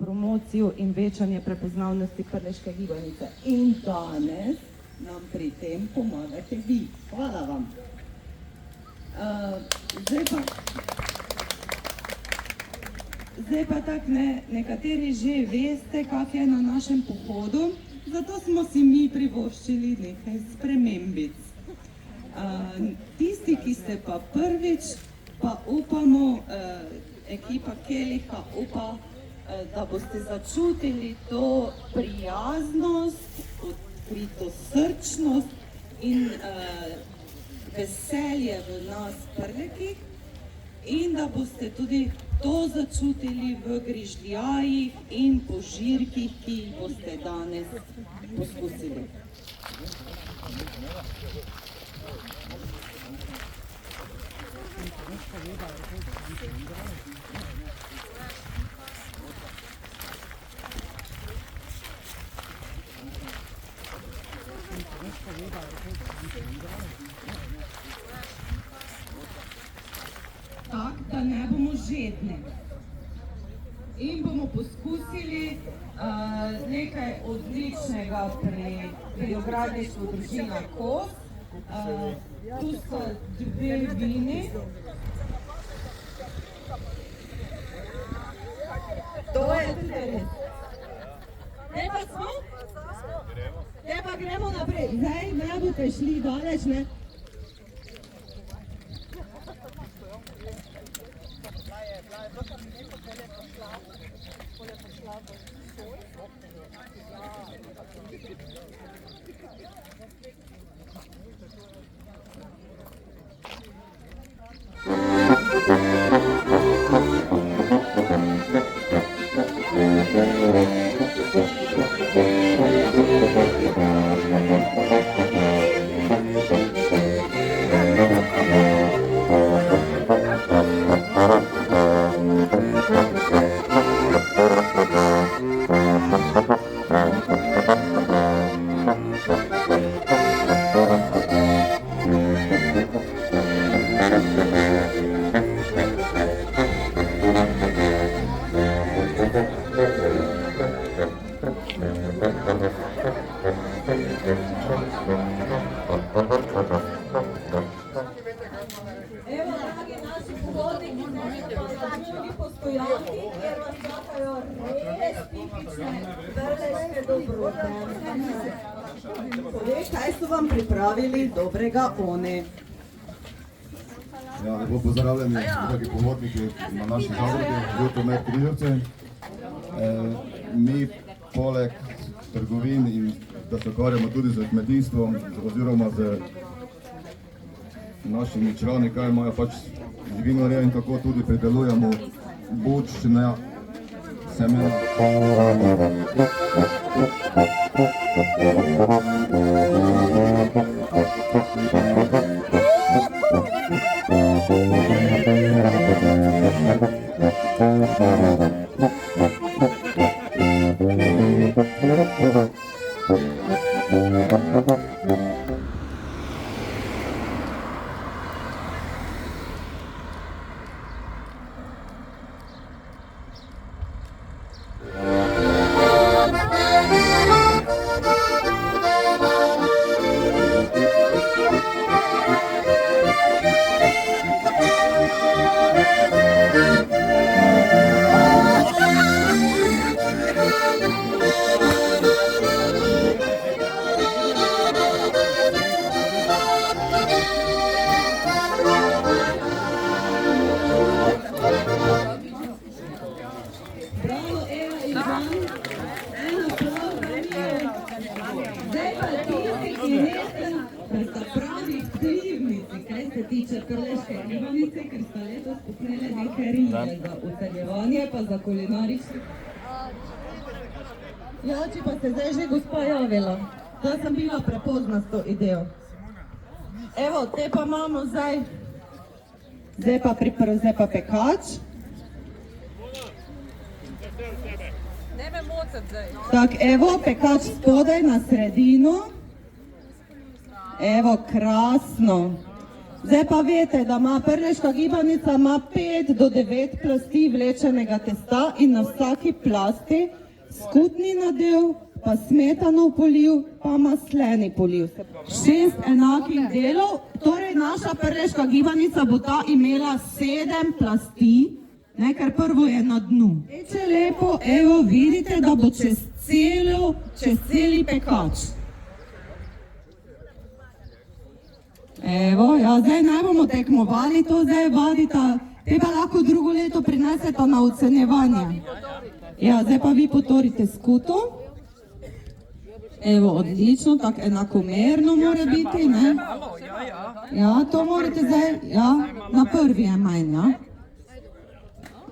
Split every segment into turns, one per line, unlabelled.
promocijo in večanje prepoznavnosti prleške gibanice. In danes nam pri tem pomagate vi. Hvala vam. Zdaj pa tak, nekateri že veste, kak je na našem pohodu, zato smo si mi privoščili nekaj spremembic. Tisti, ki ste pa prvič, pa upamo, ekipa Keliha upa, da boste začutili to prijaznost, odkrito srčnost in veselje v nas prlekih in da boste tudi to začutili v grižljajih in požirkih, ki jih boste danes poskusili. Tak, da ne bomo žedni. In bomo poskusili nekaj odličnega pri ogradništvu družina Kos. Tu so dve vini. To je tudi res. Zdaj pa smo? Zdaj pa gremo naprej. Zdaj ne boste šli daleč, ne? Evo, dragi naši pohodniki, drugi postojanki, kjer vas čakajo res tipične prleške dobrote. Povej, kaj so vam pripravili dobrega oni?
Ja, lepo pozdravljeni, dragi pohodniki na naši zadrugi, Ljutomer Križevce. Mi poleg trgovin in da se ukvarjamo tudi z kmetijstvom oziroma z našimi člani, kaj imajo pač živinorejo in tako tudi pridelujemo bučne semena.
Prleške gibanice, ker sta letos posnele nekaj rije za utrjevanje, pa za kulinarični. Ja, če pa ste zdaj že gospa javila, da sem bila prepozna s to idejo. Evo, te pa imamo zdaj pa pekač.
Ne me mocati zdaj.
Tak, evo, pekač spodaj na sredino. Evo, krasno. Zdaj pa veste, da ima prleška gibanica ima 5 do 9 plasti vlečenega testa in na vsaki plasti skutni nadev, pa smetanov poliv, pa masleni poliv. 6 enakih delov, torej naša prleška gibanica bo ta imela 7 plasti, ne, ker prvo je na dnu. Če lepo, evo, vidite, da bo čez celi pekač. Evo, ja, zdaj ne bomo tekmovali, to zdaj vadita, te pa lahko drugo leto prineseta na ocenjevanje. Ja, zdaj pa vi potorite skuto. Evo, odlično, tako enakomerno mora biti, ne? Ja, to morate zdaj, ja, na prvi je manj, ja.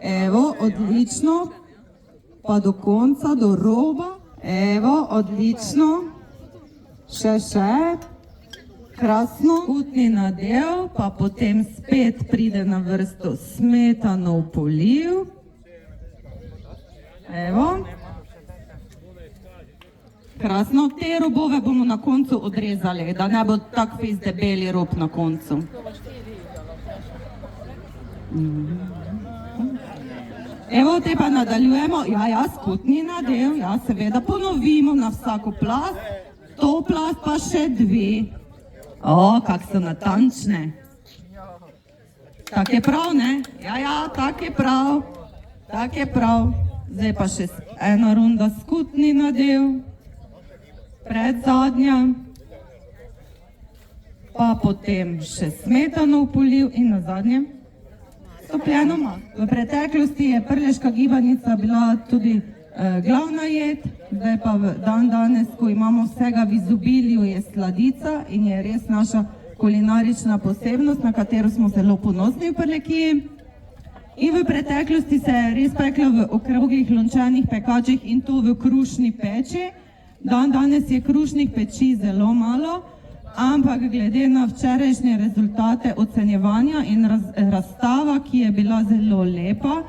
Evo, odlično, pa do konca, do roba. Evo, odlično, še. Krasno, skutni nadev, pa potem spet pride na vrsto smetanov poliv. Evo. Krasno, te robove bomo na koncu odrezali, da ne bo tak fis debeli rob na koncu. Evo, te pa nadaljujemo, ja, skutni nadev, ja, seveda ponovimo na vsako plast, to plast pa še 2. O, kak so natančne. Tak je prav, ne? Ja, tak je prav. Tak je prav. Zdaj pa še ena runda skutni nadev. Predzadnja. Pa potem še smetanov poliv in nazadnje stopljeno maslo. V preteklosti je prleška gibanica bila tudi glavna jed, zdaj pa danes, ko imamo vsega v izobilju, je sladica in je res naša kulinarična posebnost, na katero smo zelo ponosni v Prlekiji. In v preteklosti se je res pekla v okroglih lončanih pekačih in to v krušni peči. Danes je krušnih peči zelo malo, ampak glede na včerajšnje rezultate ocenjevanja in razstava, ki je bila zelo lepa,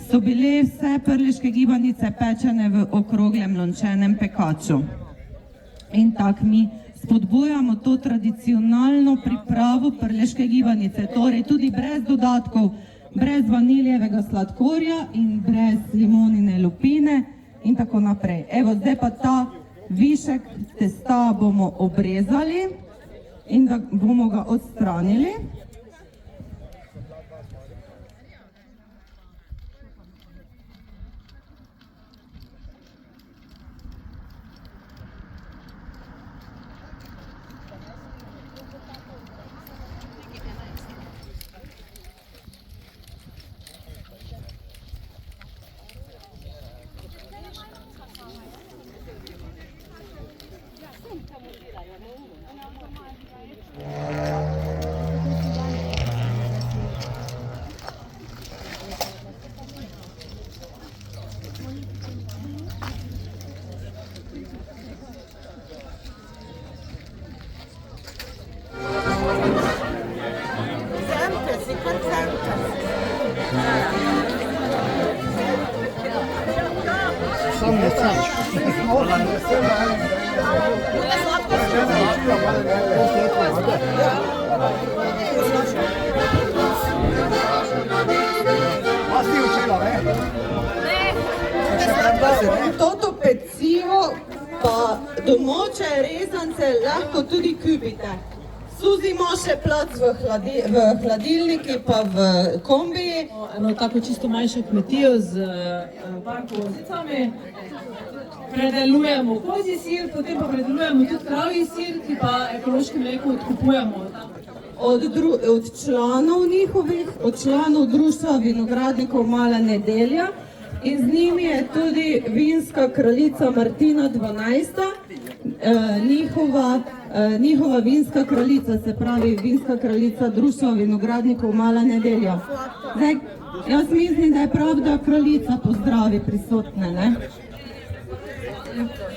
so bile vse prleške gibanice pečene v okroglem lončenem pekaču. In tako mi spodbujamo to tradicionalno pripravo prleške gibanice, torej tudi brez dodatkov, brez vaniljevega sladkorja in brez limonine lupine in tako naprej. Evo, zdaj pa ta višek testa bomo obrezali in da bomo ga odstranili. Toto pecivo pa domače rezance lahko tudi kupite. Suzimo še plac v hladilniki pa v kombiji.
Eno tako čisto manjšo kmetijo z par kozicami. Predelujemo kozji sir, potem pa predelujemo tudi kravji sir, ki pa ekološki mleko odkupujemo.
Od članov njihovih, od članov društva vinogradnikov Mala nedelja. In z njimi je tudi vinska kraljica Martina 12. Njihova vinska kraljica, se pravi vinska kraljica društva vinogradnikov Mala nedelja. Zdaj, jaz mislim, da je prav, da kraljica pozdravi prisotne, ne?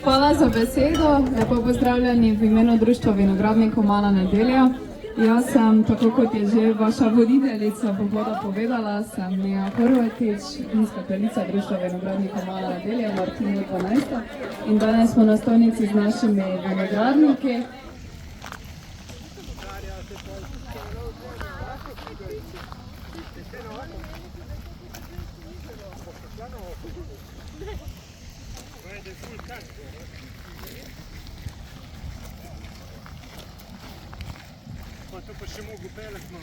Hvala za besedo, lepo pozdravljeni v imenu društva vinogradnikov Mala nedelja. Jaz sem, tako kot je že vaša voditeljica pohoda povedala, sem Mija Horvatič, vinska kraljica društva vinogradnikov Mala nedelja, Martina 12. In danes smo na stojnici z našimi vinogradniki.
Pa to pa še mogu pelet, no.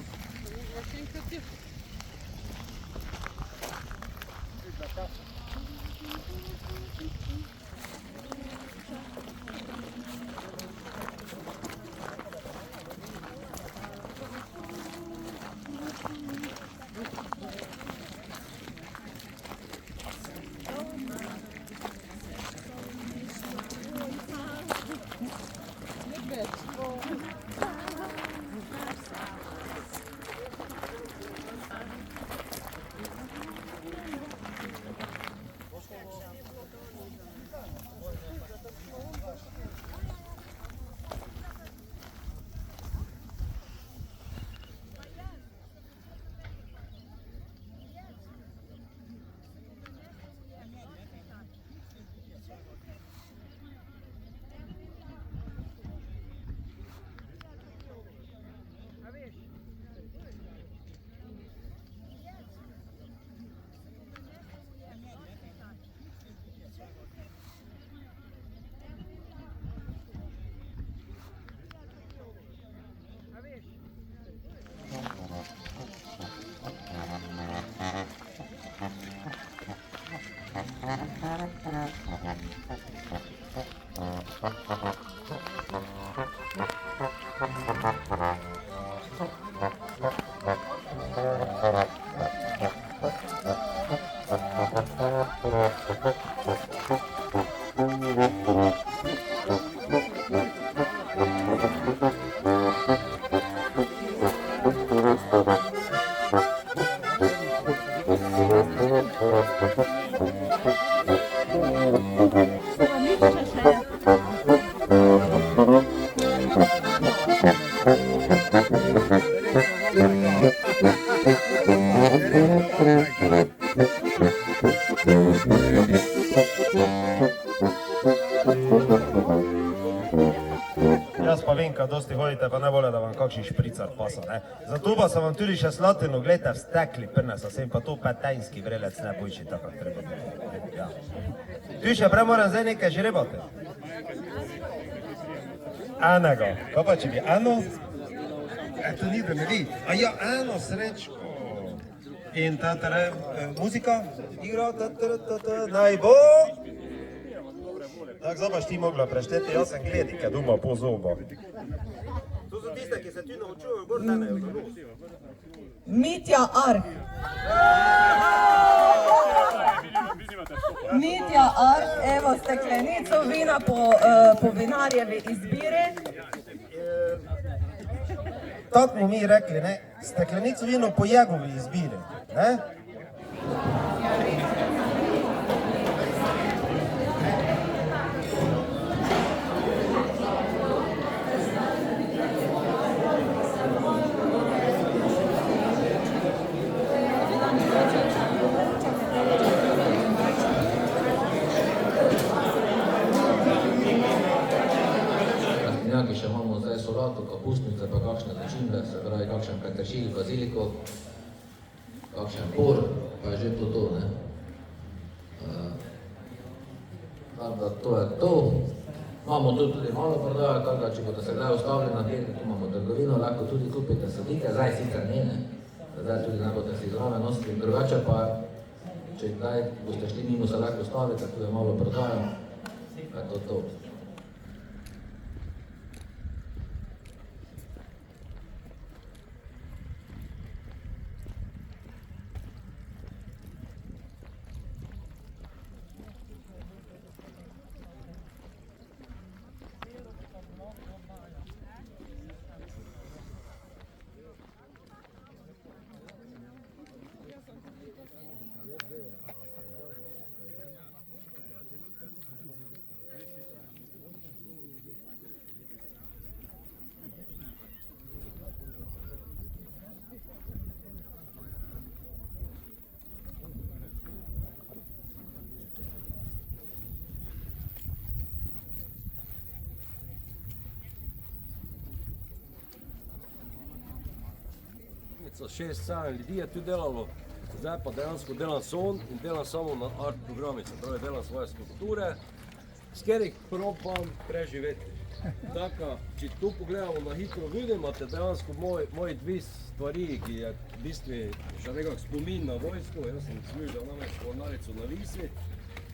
Jaz pa vem, kaj dosti hodite, pa ne vole, da vam kakšen špricar pasa, ne. Zato pa sem vam tudi še slatino, gledajte, v stekli prnesa, sem pa to petajnski vrelec ne bojči, tako treba biti. Ja. Tu še prej moram zdaj nekaj žrebati. Enega. Kaj pa, če bi eno? To ni, da ne vi. A ja, eno srečko. In muzika igra, naj bo. Tako, zdaj boš ti mogla prešteti, jaz sem gledike doma po zobo. To so tiste, ki se ti naučujejo, gor danejo za nos.
Mitja Arh. Mitja Arh, evo steklenico vina po vinarjevi izbiri.
Tako bomo mi rekli, ne, steklenico vino po njegovi izbiri, ne?
Še imamo zdaj solato, kapustnice, pa kakšne začimbe, se pravi kakšen peteršilj, baziliko, kakšen por, pa je že to, ne. Tako da to je to. Imamo tudi malo prodajo, tako da če boste se kdaj ustavili na teden, tu imamo trgovino, lahko tudi kupite sadike, zdaj sicer ne, zdaj tudi ne boste si zraven nosili, drugače pa, če kdaj boste šli mimo, se lahko ustavite, tu je malo prodajo, pa je to.
So 6-7 ljudi je tu delalo, Zdaj pa dejansko delam son in delam samo na art programih, se pravi delam svoje skulpture, s katerih probam preživeti. Tako, če tu pogledamo na hitro, vidimo, da dejansko moji dve stvari, ki je v bistvu še nekak spomin na vojsko, jaz sem služil namreč mornarico na Visi.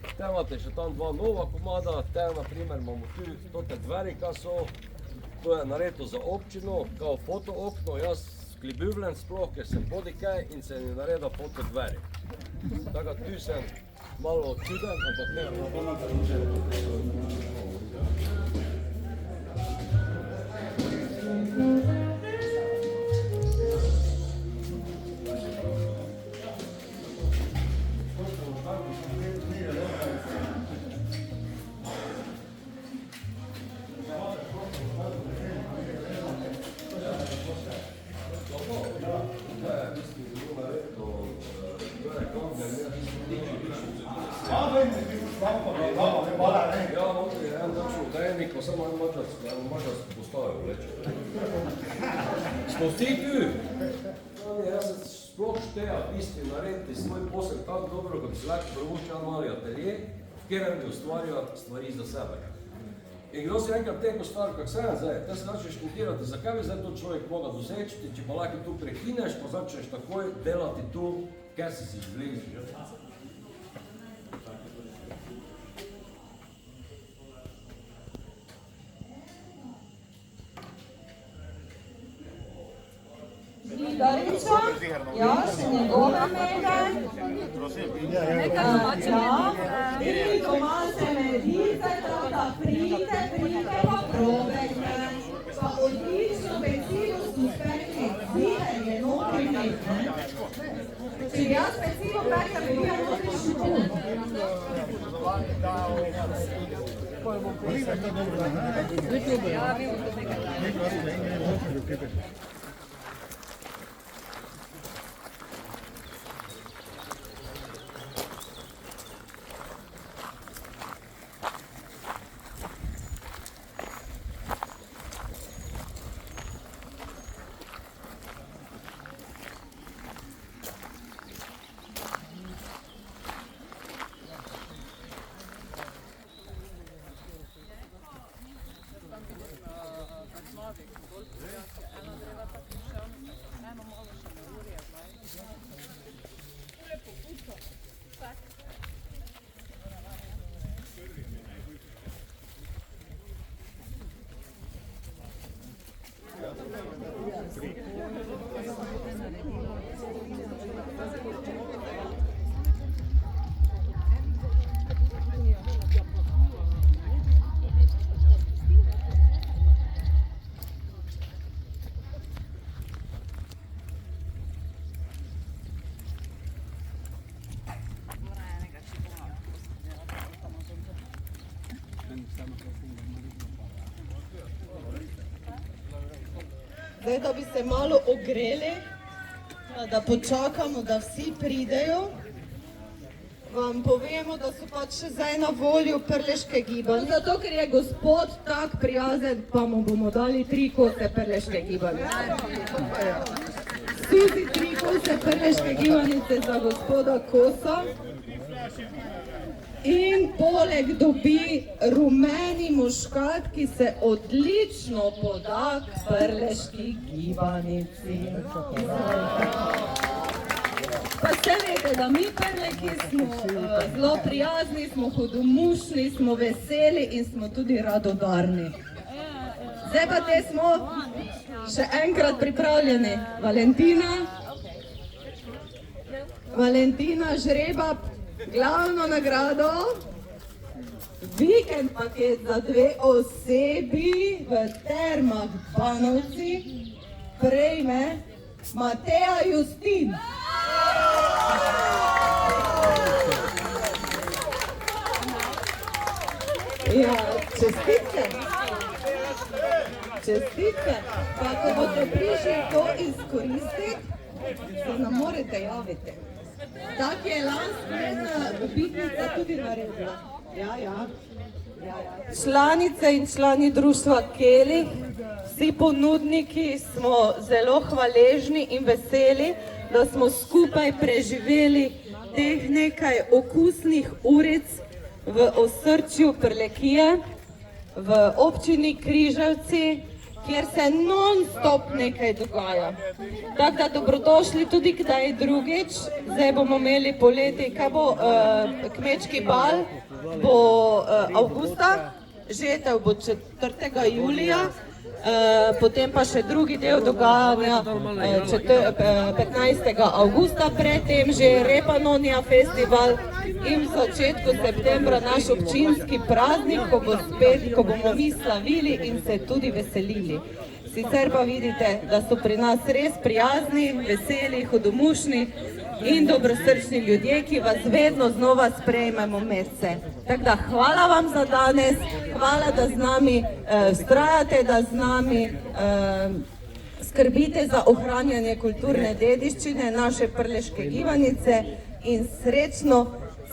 Te imate še tam dva nova komada, te naprimer imamo tu tote dveri, kaj so, to je naredil za občino, kao foto okno, jaz skljubivljen sploh, ker sem bodikaj in se mi naredil foto dveri. Tako, tu sem malo čuden, ampak ne, ja, notri je en takšen udajnik, pa samo en mačarsko postavil vleče. Smo vsi tu. Jaz se sploh šteja v bistvu narediti svoj posel tako dobro, kot bi se lahko prvoščal mali atelje, v katerem bi ustvarjal stvari za sebe. In kdo si enkrat teko stvar, kak sem zdaj, te se začneš študirati, zakaj bi zdaj to človek mogel doseči, če pa lahko tu prekineš, pa začneš takoj delati tu, kjer si želel.
Dariča, ja, še njegove mega. Tri domače medice, tako pride pa probejte. Pa odlično pecivo smo spekli, zvijer je notri med. Če jaz pecivo pekam, bi ja notri šupun. Zdaj, da bi se malo ogreli, da počakamo, da vsi pridejo, vam povemo, da so pač še zdaj na voljo prleške gibanice. Zato, ker je gospod tak prijazen, pa mu bomo dali 3 kose prleške gibanice. Suzi 3 kose prleške gibanice za gospoda Kosa. In poleg dobi rumeni muškat, ki se odlično poda k prleški gibanici. Pa se veste, da mi prleki smo zelo prijazni, smo hudomušni, smo veseli in smo tudi radodarni. Zdaj pa te smo še enkrat pripravljeni. Valentina žreba glavno nagrado, vikend paket za 2 osebi v Termah Banovci, prejme Mateja Justin. Ja, čestitke. Čestitke. Pa ko boste prišli to izkoristiti, se nam morate javiti. Tak je lanska dobitnica tudi naredila. Ja. Članice in člani društva Kelih, vsi ponudniki smo zelo hvaležni in veseli, da smo skupaj preživeli teh nekaj okusnih uric v osrčju Prlekije, v občini Križevci, kjer se non-stop nekaj dogaja. Tako da dobrodošli tudi kdaj drugič. Zdaj bomo imeli poleti, kaj bo kmečki bal, bo avgusta, žetev bo 4. julija, potem pa še drugi del dogajanja 15. avgusta, predtem že Repanonija festival in v začetku septembra naš občinski praznik, ko bomo mi slavili in se tudi veselili. Sicer pa vidite, da so pri nas res prijazni, veseli, hudomušni in dobrosrčni ljudje, ki vas vedno znova sprejmemo medse. Tako da hvala vam za danes, hvala, da z nami vztrajate, da z nami skrbite za ohranjanje kulturne dediščine naše prleške gibanice in srečno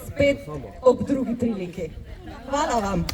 spet ob drugi priliki. Hvala vam.